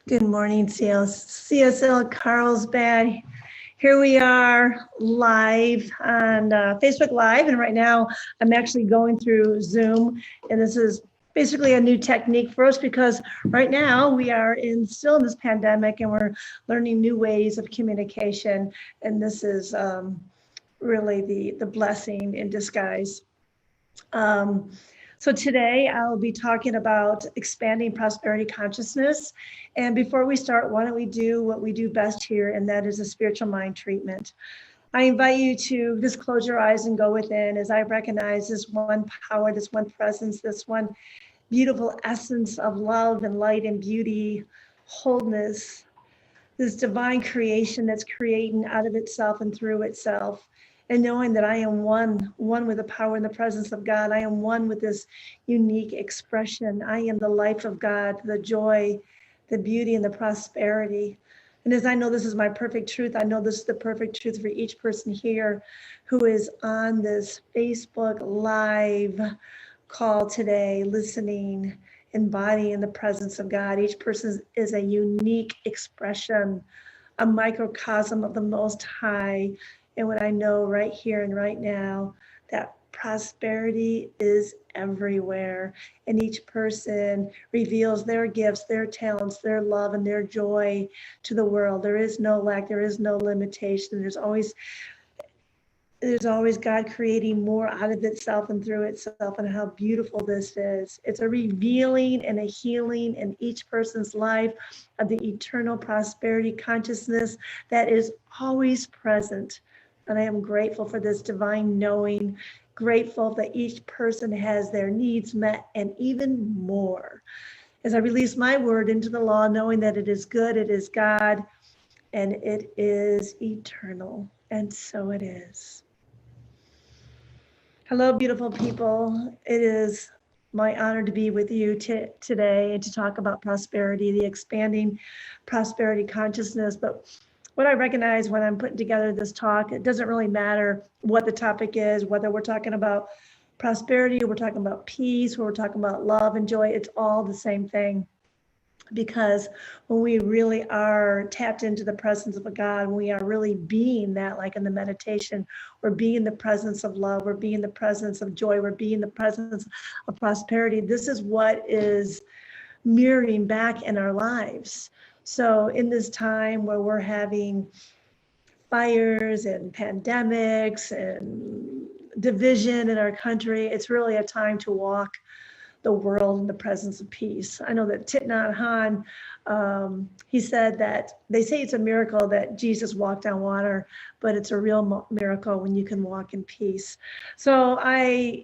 Good morning, CSL Carlsbad. Here we are live on Facebook Live, and right now I'm actually going through Zoom, and this is basically a new technique for us because right now we are still in this pandemic, and we're learning new ways of communication, and this is really the blessing in disguise. So today I'll be talking about expanding prosperity consciousness. And before we start, why don't we do what we do best here, and that is a spiritual mind treatment. I invite you to just close your eyes and go within as I recognize this one power, this one presence, this one beautiful essence of love and light and beauty, wholeness, this divine creation that's creating out of itself and through itself. And knowing that I am one with the power and the presence of God. I am one with this unique expression. I am the life of God, the joy, the beauty, and the prosperity. And as I know this is my perfect truth, I know this is the perfect truth for each person here who is on this Facebook Live call today, listening, embodying the presence of God. Each person is a unique expression, a microcosm of the Most High. And what I know right here and right now, that prosperity is everywhere. And each person reveals their gifts, their talents, their love, and their joy to the world. There is no lack, there is no limitation. There's always God creating more out of itself and through itself, and how beautiful this is. It's a revealing and a healing in each person's life of the eternal prosperity consciousness that is always present. And I am grateful for this divine knowing, grateful that each person has their needs met and even more. As I release my word into the law, knowing that it is good, it is God, and it is eternal. And so it is. Hello, beautiful people. It is my honor to be with you today and to talk about prosperity, the expanding prosperity consciousness. But what I recognize when I'm putting together this talk, it doesn't really matter what the topic is, whether we're talking about prosperity, or we're talking about peace, or we're talking about love and joy, it's all the same thing. Because when we really are tapped into the presence of a God, when we are really being that, like in the meditation, we're being the presence of love, we're being the presence of joy, we're being the presence of prosperity. This is what is mirroring back in our lives. So in this time where we're having fires and pandemics and division in our country, it's really a time to walk the world in the presence of peace. I know that Thich Nhat Hanh, he said that they say it's a miracle that Jesus walked on water, but it's a real miracle when you can walk in peace. So I,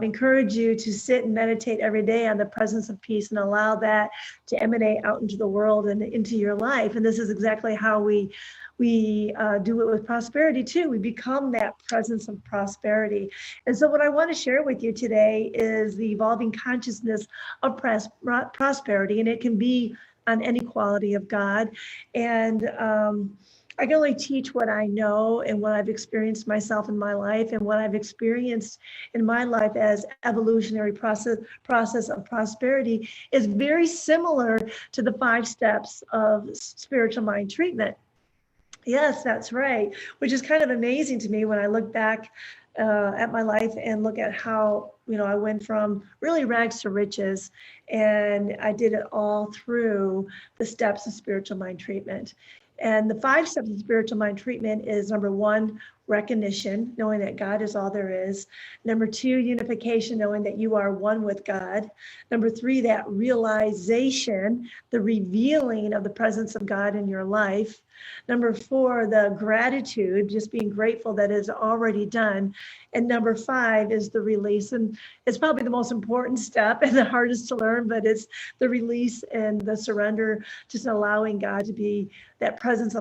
encourage you to sit and meditate every day on the presence of peace and allow that to emanate out into the world and into your life. And this is exactly how we do it with prosperity too. We become that presence of prosperity. And so what I want to share with you today is the evolving consciousness of prosperity, and it can be on any quality of God. And I can only teach what I know and what I've experienced myself in my life, and what I've experienced in my life as evolutionary process of prosperity is very similar to the 5 steps of spiritual mind treatment. Yes, that's right. Which is kind of amazing to me when I look back at my life and look at how, I went from really rags to riches, and I did it all through the steps of spiritual mind treatment. And the 5 steps of spiritual mind treatment is number 1, recognition, knowing that God is all there is. Number 2, unification, knowing that you are one with God. Number 3, that realization, the revealing of the presence of God in your life. Number 4, the gratitude, just being grateful that it's already done. And number 5 is the release. And it's probably the most important step and the hardest to learn, but it's the release and the surrender, just allowing God to be that presence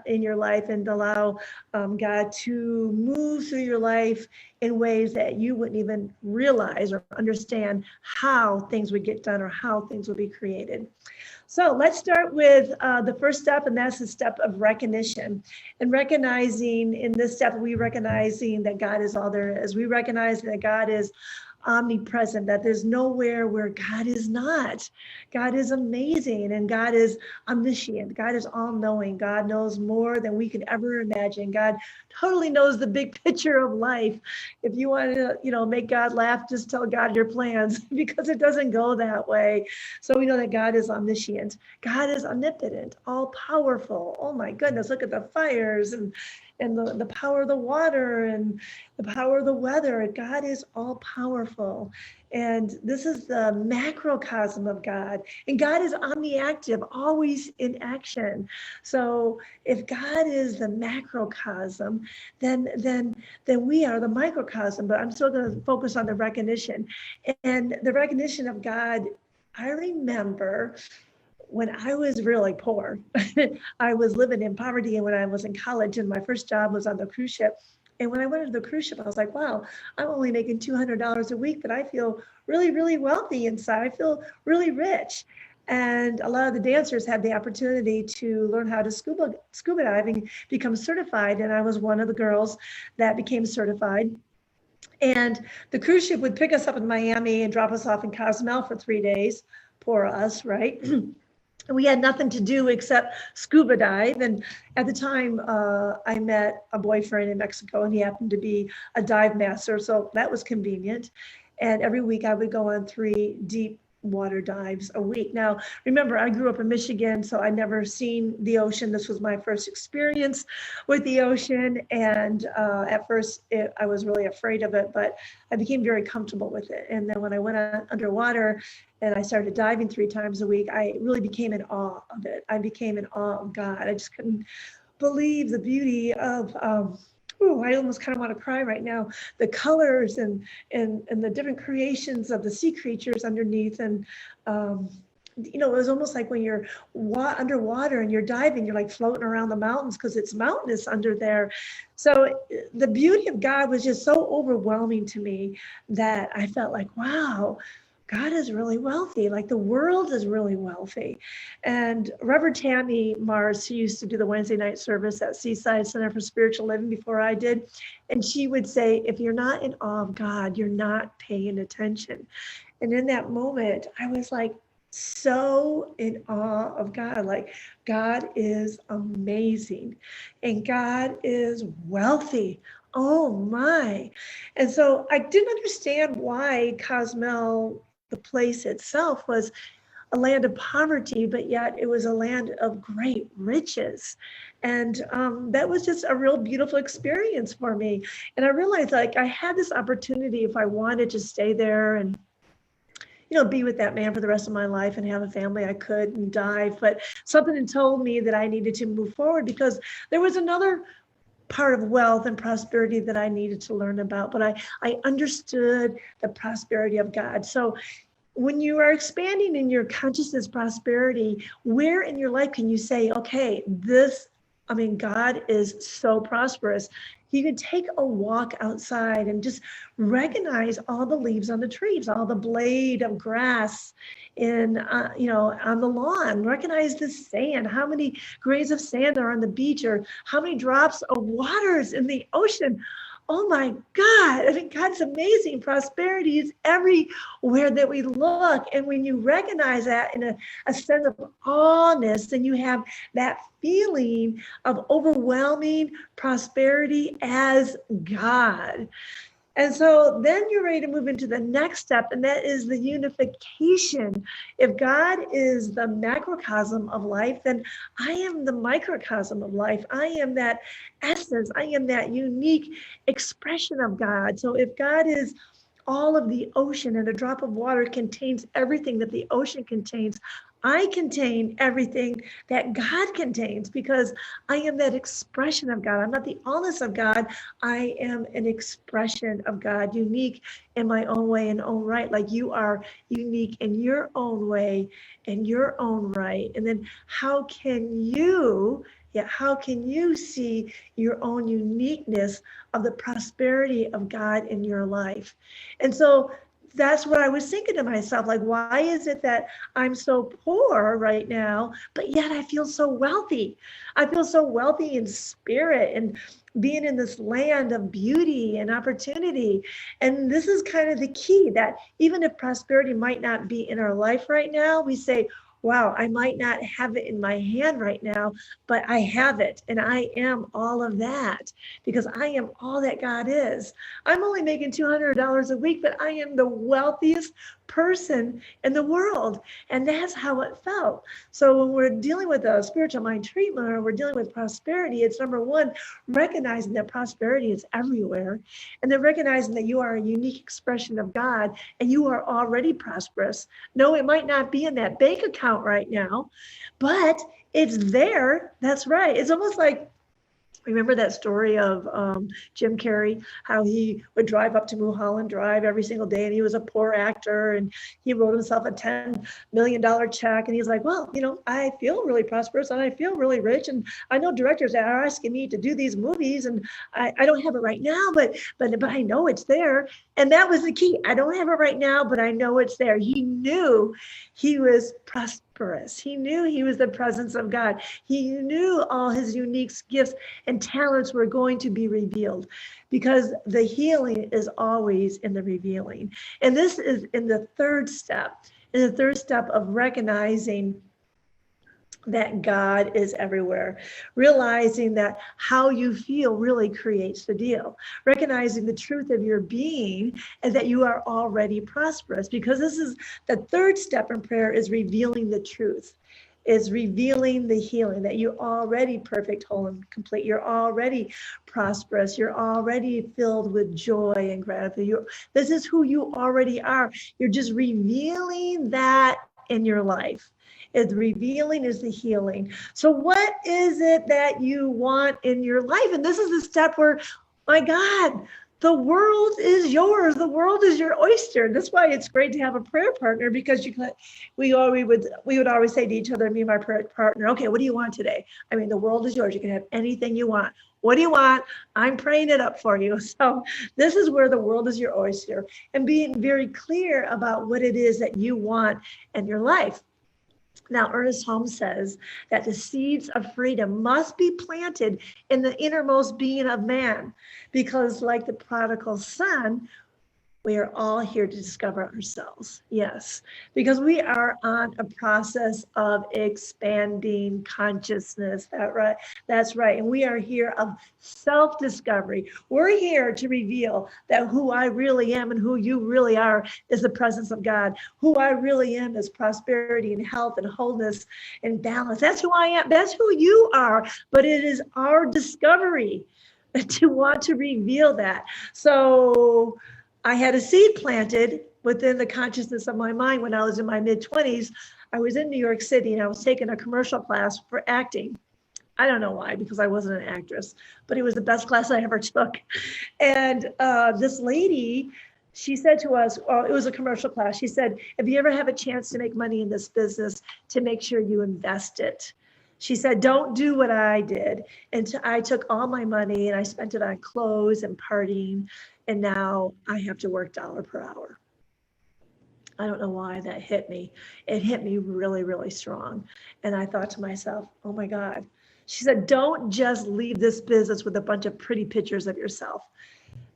in your life, and allow God to move through your life in ways that you wouldn't even realize or understand how things would get done or how things would be created. So let's start with the first step, and that's the step of recognition. And recognizing, in this step, recognizing that God is all there is. We recognize that God is omnipresent, that there's nowhere where God is not. God is amazing, and God is omniscient. God is all-knowing. God knows more than we could ever imagine. God totally knows the big picture of life. If you want to, make God laugh, just tell God your plans because it doesn't go that way. So we know that God is omniscient. God is omnipotent, all powerful. Oh my goodness, look at the fires and the power of the water and the power of the weather. God is all powerful. And this is the macrocosm of God. And God is omniactive, always in action. So if God is the macrocosm, then we are the microcosm. But I'm still going to focus on the recognition. And the recognition of God, I remember when I was really poor, I was living in poverty, and when I was in college, and my first job was on the cruise ship. And when I went to the cruise ship, I was like, wow, I'm only making $200 a week, but I feel really, really wealthy inside. I feel really rich. And a lot of the dancers had the opportunity to learn how to scuba diving, become certified. And I was one of the girls that became certified. And the cruise ship would pick us up in Miami and drop us off in Cozumel for 3 days. Poor us, right? We had nothing to do except scuba dive. And at the time, I met a boyfriend in Mexico, and he happened to be a dive master. So that was convenient. And every week I would go on 3 deep water dives a week. Now, remember, I grew up in Michigan, so I'd never seen the ocean. This was my first experience with the ocean. And at first, I was really afraid of it, but I became very comfortable with it. And then when I went underwater and I started diving 3 times a week, I really became in awe of it. I became in awe of God. I just couldn't believe the beauty of I almost kind of want to cry right now. The colors and the different creations of the sea creatures underneath. And, it was almost like when you're underwater and you're diving, you're like floating around the mountains because it's mountainous under there. So the beauty of God was just so overwhelming to me that I felt like, wow, God is really wealthy. Like the world is really wealthy. And Reverend Tammy Mars, who used to do the Wednesday night service at Seaside Center for Spiritual Living before I did, and she would say, if you're not in awe of God, you're not paying attention. And in that moment, I was like so in awe of God. Like God is amazing and God is wealthy. Oh my. And so I didn't understand why Cozumel, the place itself, was a land of poverty, but yet it was a land of great riches. And that was just a real beautiful experience for me. And I realized like I had this opportunity if I wanted to stay there and be with that man for the rest of my life and have a family, I could and dive. But something told me that I needed to move forward because there was another part of wealth and prosperity that I needed to learn about, but I understood the prosperity of God. So when you are expanding in your consciousness prosperity, where in your life can you say, okay, God is so prosperous. You can take a walk outside and just recognize all the leaves on the trees, all the blade of grass on the lawn. Recognize the sand, how many grains of sand are on the beach, or how many drops of water is in the ocean. Oh my God, God's amazing. Prosperity is everywhere that we look. And when you recognize that in a sense of awness, then you have that feeling of overwhelming prosperity as God. And so then you're ready to move into the next step, and that is the unification. If God is the macrocosm of life, then I am the microcosm of life. I am that essence. I am that unique expression of God. So if God is all of the ocean and a drop of water contains everything that the ocean contains, I contain everything that God contains because I am that expression of God. I'm not the allness of God. I am an expression of God, unique in my own way and own right, like you are unique in your own way and your own right. And then how can you see your own uniqueness of the prosperity of God in your life? And so that's what I was thinking to myself, like, why is it that I'm so poor right now, but yet I feel so wealthy? I feel so wealthy in spirit and being in this land of beauty and opportunity. And this is kind of the key, that even if prosperity might not be in our life right now, we say, wow, I might not have it in my hand right now, but I have it. And I am all of that because I am all that God is. I'm only making $200 a week, but I am the wealthiest person in the world. And that's how it felt. So when we're dealing with a spiritual mind treatment, or we're dealing with prosperity, it's number one, recognizing that prosperity is everywhere. And then recognizing that you are a unique expression of God and you are already prosperous. No, it might not be in that bank account right now, but it's there. That's right. It's almost like, remember that story of Jim Carrey, how he would drive up to Mulholland Drive every single day, and he was a poor actor, and he wrote himself a $10 million check, and he's like, well, I feel really prosperous, and I feel really rich, and I know directors are asking me to do these movies, and I don't have it right now, but I know it's there. And that was the key. I don't have it right now, but I know it's there. He knew he was prosperous. He knew he was the presence of God. He knew all his unique gifts and talents were going to be revealed, because the healing is always in the revealing. And this is in the third step of recognizing that God is everywhere, realizing that how you feel really creates the deal, recognizing the truth of your being and that you are already prosperous, because this is the third step in prayer, is revealing the truth, is revealing the healing, that you're already perfect, whole, and complete. You're already prosperous. You're already filled with joy and gratitude. This is who you already are. You're just revealing that in your life. Is revealing is the healing. So what is it that you want in your life? And this is the step where, my God, the world is yours. The world is your oyster. That's why it's great to have a prayer partner, because we would always say to each other, me and my prayer partner, okay, what do you want today? I mean, the world is yours. You can have anything you want. What do you want? I'm praying it up for you. So this is where the world is your oyster, and being very clear about what it is that you want in your life. Now, Ernest Holmes says that the seeds of freedom must be planted in the innermost being of man, because like the prodigal son, we are all here to discover ourselves. Yes, because we are on a process of expanding consciousness. That's right. And we are here of self-discovery. We're here to reveal that who I really am and who you really are is the presence of God. Who I really am is prosperity and health and wholeness and balance. That's who I am. That's who you are. But it is our discovery to want to reveal that. So I had a seed planted within the consciousness of my mind when I was in my mid-20s. I was in New York City and I was taking a commercial class for acting. I don't know why, because I wasn't an actress, but it was the best class I ever took. And this lady, she said to us, it was a commercial class. She said, if you ever have a chance to make money in this business, to make sure you invest it. She said, don't do what I did. And I took all my money and I spent it on clothes and partying. And now I have to work $1 per hour. I don't know why that hit me. It hit me really, really strong. And I thought to myself, oh my God. She said, don't just leave this business with a bunch of pretty pictures of yourself.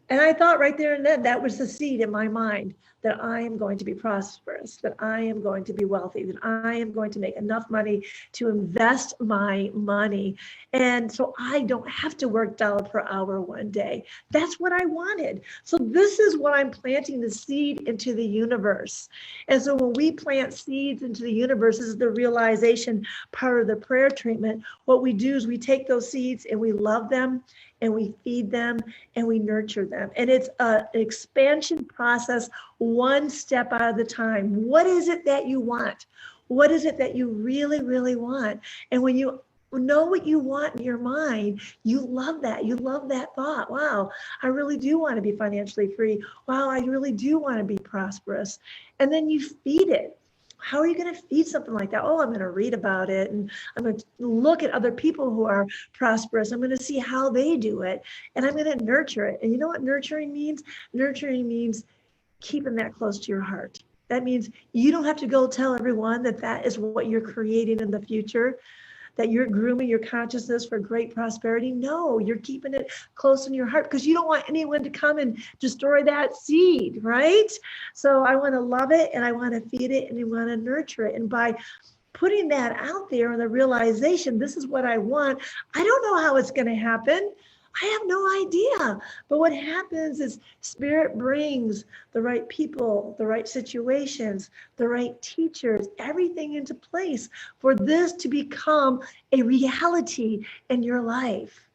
And I thought right there and then, that was the seed in my mind, that I am going to be prosperous, that I am going to be wealthy, that I am going to make enough money to invest my money. And so I don't have to work $1 per hour one day. That's what I wanted. So this is what I'm planting the seed into the universe. And so when we plant seeds into the universe, this is the realization part of the prayer treatment. What we do is we take those seeds and we love them, and we feed them and we nurture them. And it's an expansion process, one step at a time. What is it that you want? What is it that you really, really want? And when you know what you want in your mind, you love that. You love that thought. Wow, I really do want to be financially free. Wow, I really do want to be prosperous. And then you feed it. How are you going to feed something like that? Oh, I'm going to read about it, and I'm going to look at other people who are prosperous. I'm going to see how they do it, and I'm going to nurture it. And you know what nurturing means? Nurturing means keeping that close to your heart. That means you don't have to go tell everyone that that is what you're creating in the future, that you're grooming your consciousness for great prosperity. No, you're keeping it close in your heart because you don't want anyone to come and destroy that seed, right? So I want to love it and I want to feed it and I want to nurture it. And by putting that out there and the realization, this is what I want, I don't know how it's going to happen. I have no idea. But what happens is Spirit brings the right people, the right situations, the right teachers, everything into place for this to become a reality in your life.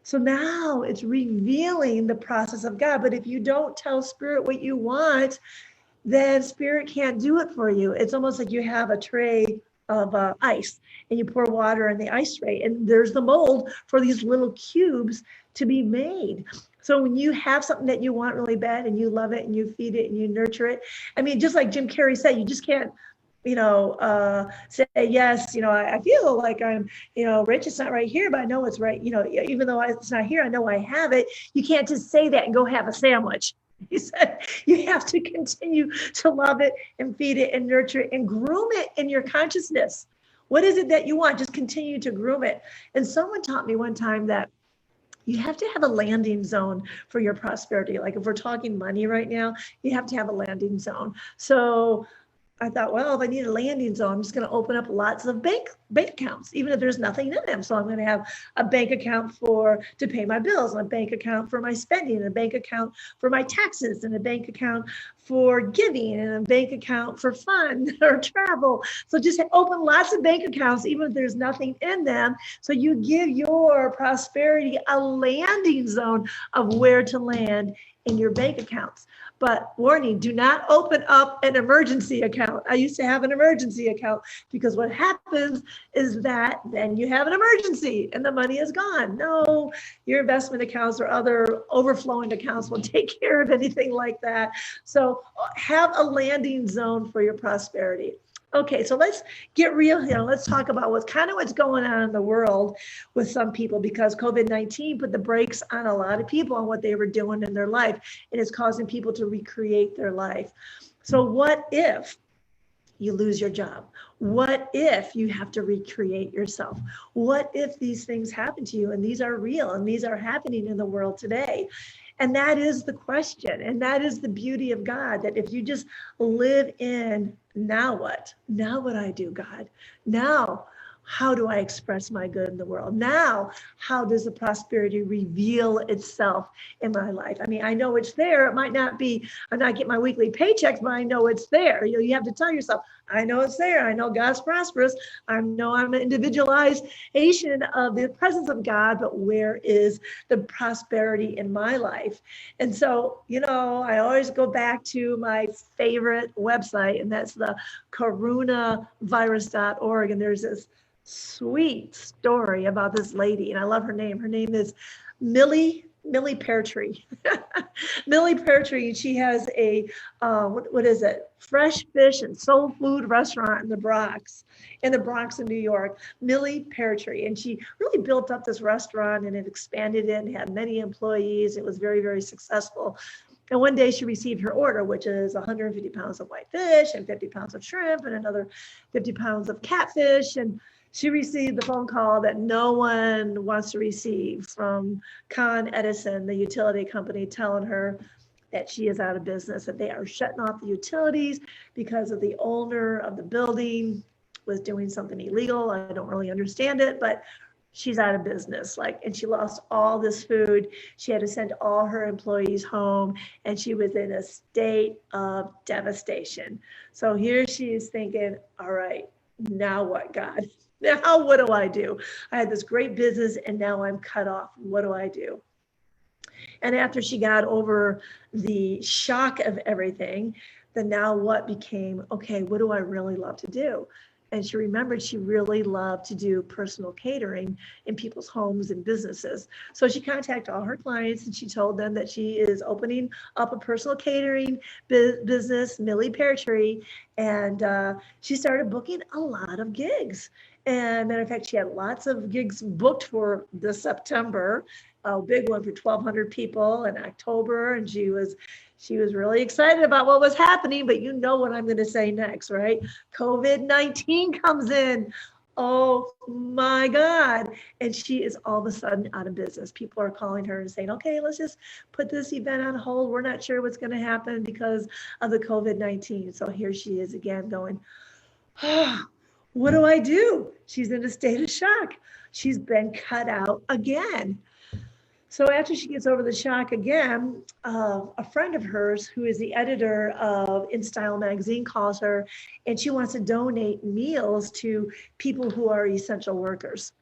So now it's revealing the process of God. But if you don't tell Spirit what you want, then Spirit can't do it for you. It's almost like you have a tray of ice and you pour water in the ice tray and there's the mold for these little cubes to be made. So when you have something that you want really bad and you love it and you feed it and you nurture it, I mean, just like Jim Carrey said, you just can't, say, yes, I feel like I'm, rich, it's not right here, but I know it's right. Even though it's not here, I know I have it. You can't just say that and go have a sandwich. He said, you have to continue to love it and feed it and nurture it and groom it in your consciousness. What is it that you want? Just continue to groom it. And someone taught me one time that you have to have a landing zone for your prosperity. Like if we're talking money right now, you have to have a landing zone. So I thought, well, if I need a landing zone, I'm just going to open up lots of bank accounts, even if there's nothing in them. So I'm going to have a bank account to pay my bills, and a bank account for my spending, and a bank account for my taxes, and a bank account for giving, and a bank account for fun or travel. So just open lots of bank accounts, even if there's nothing in them. So you give your prosperity a landing zone of where to land in your bank accounts. But warning, do not open up an emergency account. I used to have an emergency account because what happens is that then you have an emergency and the money is gone. No, your investment accounts or other overflowing accounts will take care of anything like that. So have a landing zone for your prosperity. Okay, so let's get real here. Let's talk about what's going on in the world with some people, because COVID-19 put the brakes on a lot of people on what they were doing in their life, and it's causing people to recreate their life. So what if you lose your job? What if you have to recreate yourself? What if these things happen to you? And these are real and these are happening in the world today. And that is the question. And that is the beauty of God, that if you just live in now what? Now what I do, God? Now, how do I express my good in the world? Now, how does the prosperity reveal itself in my life? I mean, I know it's there. It might not be, I'm not getting my weekly paychecks, but I know it's there. You have to tell yourself, I know it's there. I know God's prosperous. I know I'm an individualization of the presence of God, but where is the prosperity in my life? And so, I always go back to my favorite website, and that's the coronavirus.org. And there's this sweet story about this lady, and I love her name. Her name is Millie Peartree. Millie Peartree, and she has a what is it? Fresh fish and soul food restaurant in the Bronx in New York. Millie Peartree, and she really built up this restaurant and it expanded it and had many employees. It was very, very successful. And one day she received her order, which is 150 pounds of white fish and 50 pounds of shrimp and another 50 pounds of catfish. And she received the phone call that no one wants to receive from Con Edison, the utility company, telling her that she is out of business, that they are shutting off the utilities because of the owner of the building was doing something illegal. I don't really understand it, but she's out of business. And she lost all this food. She had to send all her employees home, and she was in a state of devastation. So here she is thinking, all right, now what, God? Now what do I do? I had this great business and now I'm cut off. What do I do? And after she got over the shock of everything, the now what became, okay, what do I really love to do? And she remembered she really loved to do personal catering in people's homes and businesses. So she contacted all her clients and she told them that she is opening up a personal catering business, Millie Peartree, and she started booking a lot of gigs. And matter of fact, she had lots of gigs booked for this September. a big one for 1,200 people in October, and she was really excited about what was happening. But you know what I'm going to say next, right? COVID-19 comes in. Oh my God. And she is all of a sudden out of business. People are calling her and saying, okay, let's just put this event on hold. We're not sure what's going to happen because of the COVID-19. So here she is again going, oh, what do I do? She's in a state of shock. She's been cut out again. So after she gets over the shock again, a friend of hers who is the editor of InStyle magazine calls her, and she wants to donate meals to people who are essential workers.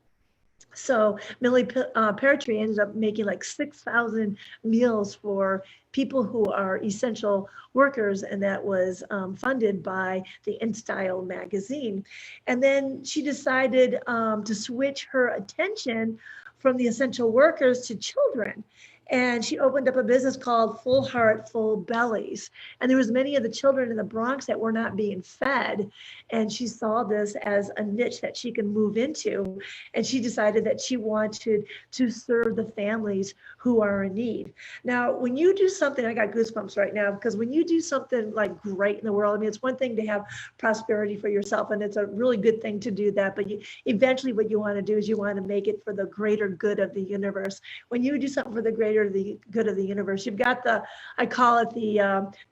So Millie Peartree ended up making like 6,000 meals for people who are essential workers, and that was funded by the InStyle magazine. And then she decided to switch her attention from the essential workers to children. And she opened up a business called Full Heart, Full Bellies. And there was many of the children in the Bronx that were not being fed. And she saw this as a niche that she could move into. And she decided that she wanted to serve the families who are in need. Now, when you do something, I got goosebumps right now, because when you do something like great in the world, I mean, it's one thing to have prosperity for yourself, and it's a really good thing to do that. But eventually what you want to do is you want to make it for the greater good of the universe. When you do something for the greater the good of the universe, you've got I call it the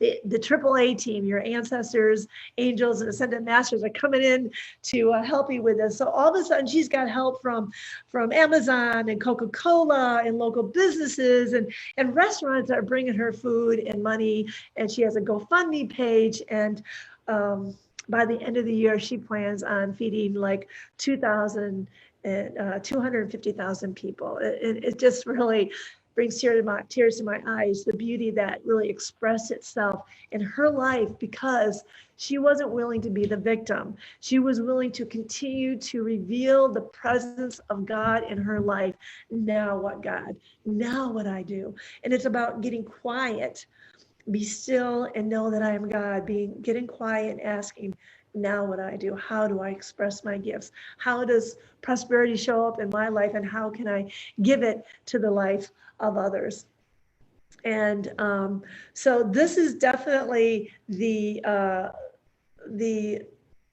AAA team. Your ancestors, angels, and ascended masters are coming in to help you with this. So all of a sudden, she's got help from Amazon and Coca-Cola and local businesses and restaurants that are bringing her food and money. And she has a GoFundMe page. And by the end of the year, she plans on feeding like 250,000 people. It just really brings tears to my eyes, the beauty that really expressed itself in her life, because she wasn't willing to be the victim. She was willing to continue to reveal the presence of God in her life. Now what, God? Now what I do? And it's about getting quiet, be still and know that I am God, getting quiet and asking, now what I do? How do I express my gifts? How does prosperity show up in my life, and how can I give it to the life of others? And so this is definitely the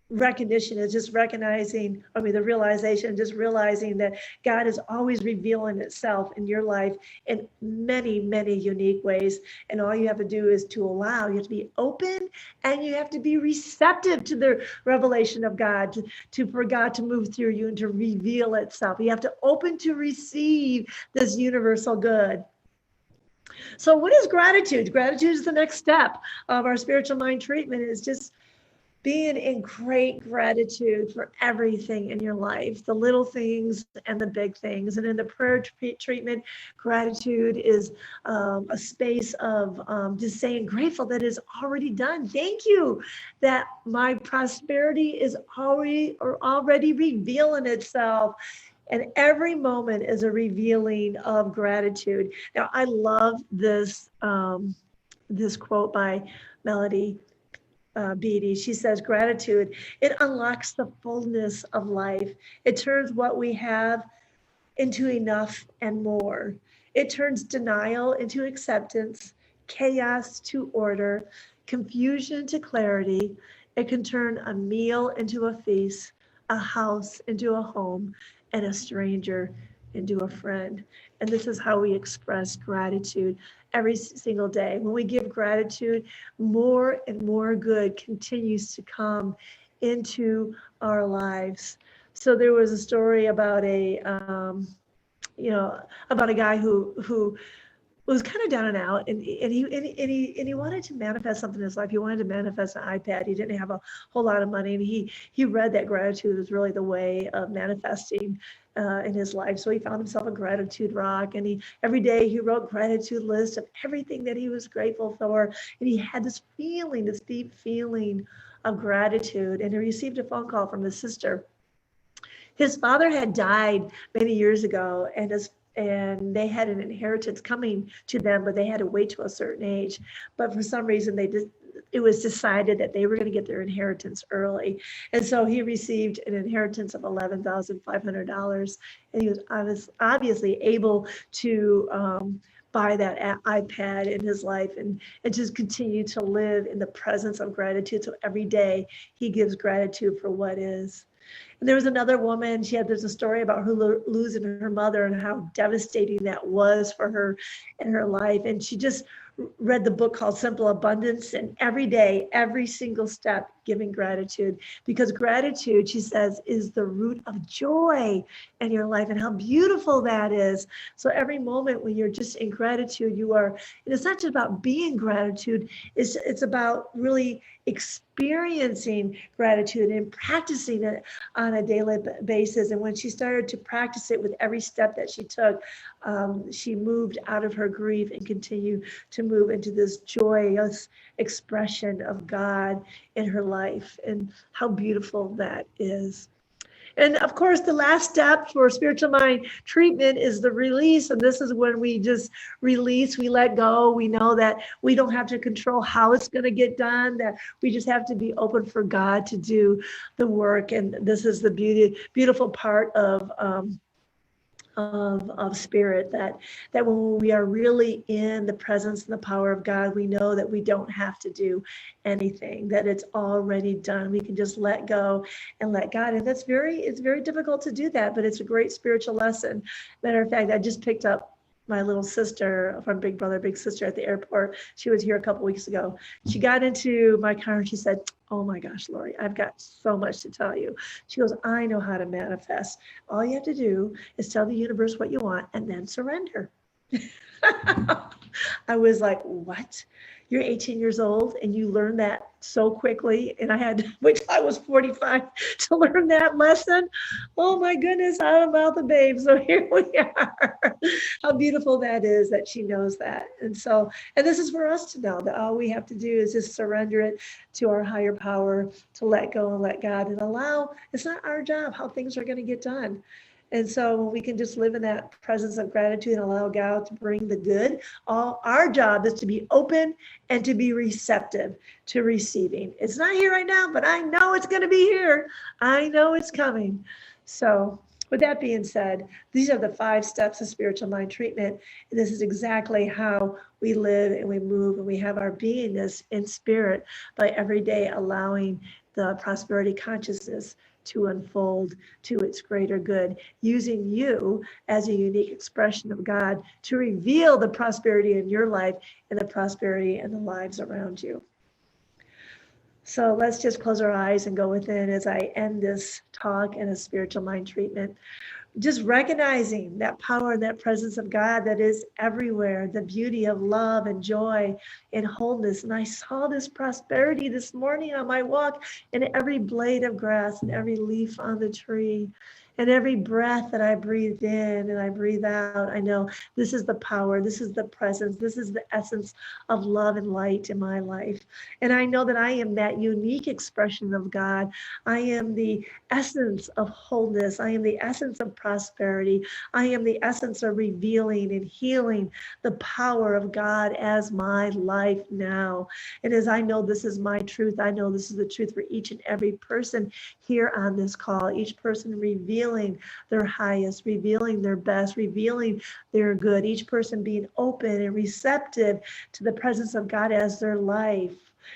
recognition, is just recognizing, the realization, just realizing that God is always revealing itself in your life in many, many unique ways. And all you have to do is to allow, you have to be open, and you have to be receptive to the revelation of God, for God to move through you and to reveal itself. You have to open to receive this universal good. So what is gratitude? Gratitude is the next step of our spiritual mind treatment, is just being in great gratitude for everything in your life, the little things and the big things. And in the prayer treatment, gratitude is a space of just saying grateful that is already done. Thank you that my prosperity is already revealing itself. And every moment is a revealing of gratitude. Now, I love this quote by Melody Beattie. She says, gratitude, it unlocks the fullness of life. It turns what we have into enough and more. It turns denial into acceptance, chaos to order, confusion to clarity. It can turn a meal into a feast, a house into a home, and a stranger into a friend. And this is how we express gratitude every single day. When we give gratitude, more and more good continues to come into our lives. So there was a story about a guy who was kind of down and out, and he wanted to manifest something in his life. He wanted to manifest an iPad. He didn't have a whole lot of money, and he read that gratitude was really the way of manifesting in his life. So he found himself a gratitude rock, and every day he wrote gratitude lists of everything that he was grateful for, and he had this deep feeling of gratitude. And he received a phone call from his sister. His father had died many years ago, and they had an inheritance coming to them, but they had to wait to a certain age. But for some reason, it was decided that they were going to get their inheritance early. And so he received an inheritance of $11,500. And he was obviously able to buy that iPad in his life and just continue to live in the presence of gratitude. So every day he gives gratitude for what is. And there was another woman, there's a story about her losing her mother and how devastating that was for her in her life. And she just read the book called Simple Abundance, and every day, every single step, giving gratitude, because gratitude, she says, is the root of joy in your life, and how beautiful that is. So every moment when you're just in gratitude, you are, and it's not just about being gratitude, it's about really experiencing gratitude and practicing it on a daily basis. And when she started to practice it with every step that she took, she moved out of her grief and continued to move into this joyous expression of God in her life, and how beautiful that is. And of course, the last step for spiritual mind treatment is the release. And this is when we just release, we let go. We know that we don't have to control how it's going to get done, that we just have to be open for God to do the work. And this is the beautiful part of spirit, that when we are really in the presence and the power of God, we know that we don't have to do anything, that it's already done. We can just let go and let God. And it's very difficult to do that, but it's a great spiritual lesson. Matter of fact, I just picked up my little sister from Big Brother Big Sister at the airport. She was here a couple weeks ago. She got into my car and she said, "Oh my gosh, Lori, I've got so much to tell you." She goes, "I know how to manifest. All you have to do is tell the universe what you want and then surrender." I was like, "What? You're 18 years old and you learned that so quickly?" And I was 45 to learn that lesson. Oh my goodness, out of mouth of babe. So here we are. How beautiful that is that she knows that. And this is for us to know that all we have to do is just surrender it to our higher power, to let go and let God, and allow, it's not our job how things are going to get done. And so we can just live in that presence of gratitude and allow God to bring the good. Our job is to be open and to be receptive to receiving. It's not here right now, but I know it's going to be here. I know it's coming. So with that being said, these are the 5 steps of spiritual mind treatment. And this is exactly how we live and we move and we have our beingness in spirit by every day allowing the prosperity consciousness to unfold to its greater good, using you as a unique expression of God to reveal the prosperity in your life and the prosperity in the lives around you. So let's just close our eyes and go within as I end this talk in a spiritual mind treatment. Just recognizing that power and that presence of God that is everywhere, the beauty of love and joy and wholeness. And I saw this prosperity this morning on my walk in every blade of grass and every leaf on the tree. And every breath that I breathed in and I breathe out, I know this is the power, this is the presence, this is the essence of love and light in my life. And I know that I am that unique expression of God. I am the essence of wholeness. I am the essence of prosperity. I am the essence of revealing and healing the power of God as my life now. And as I know this is my truth, I know this is the truth for each and every person here on this call, each person revealing their highest, revealing their best, revealing their good, each person being open and receptive to the presence of God as their life,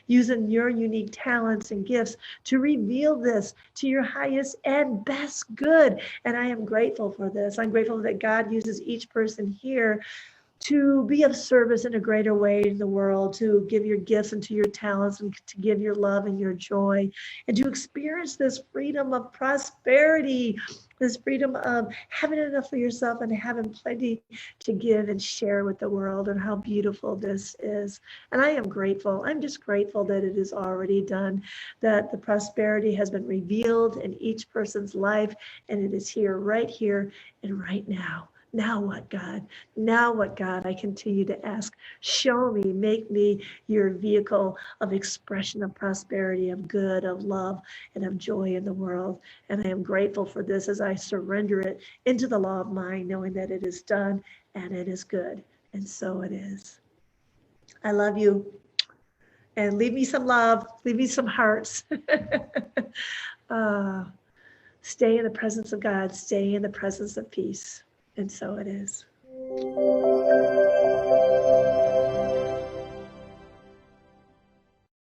using your unique talents and gifts to reveal this to your highest and best good. And I am grateful for this. I'm grateful that God uses each person here to be of service in a greater way in the world, to give your gifts and to your talents and to give your love and your joy, and to experience this freedom of prosperity, this freedom of having enough for yourself and having plenty to give and share with the world, and how beautiful this is. And I am grateful. I'm just grateful that it is already done, that the prosperity has been revealed in each person's life, and it is here, right and right now. Now what, God? Now what, God? I continue to ask. Show me, make me your vehicle of expression of prosperity, of good, of love, and of joy in the world. And I am grateful for this as I surrender it into the law of mind, knowing that it is done and it is good. And so it is. I love you. And leave me some love, leave me some hearts. Stay in the presence of God, stay in the presence of peace. And so it is.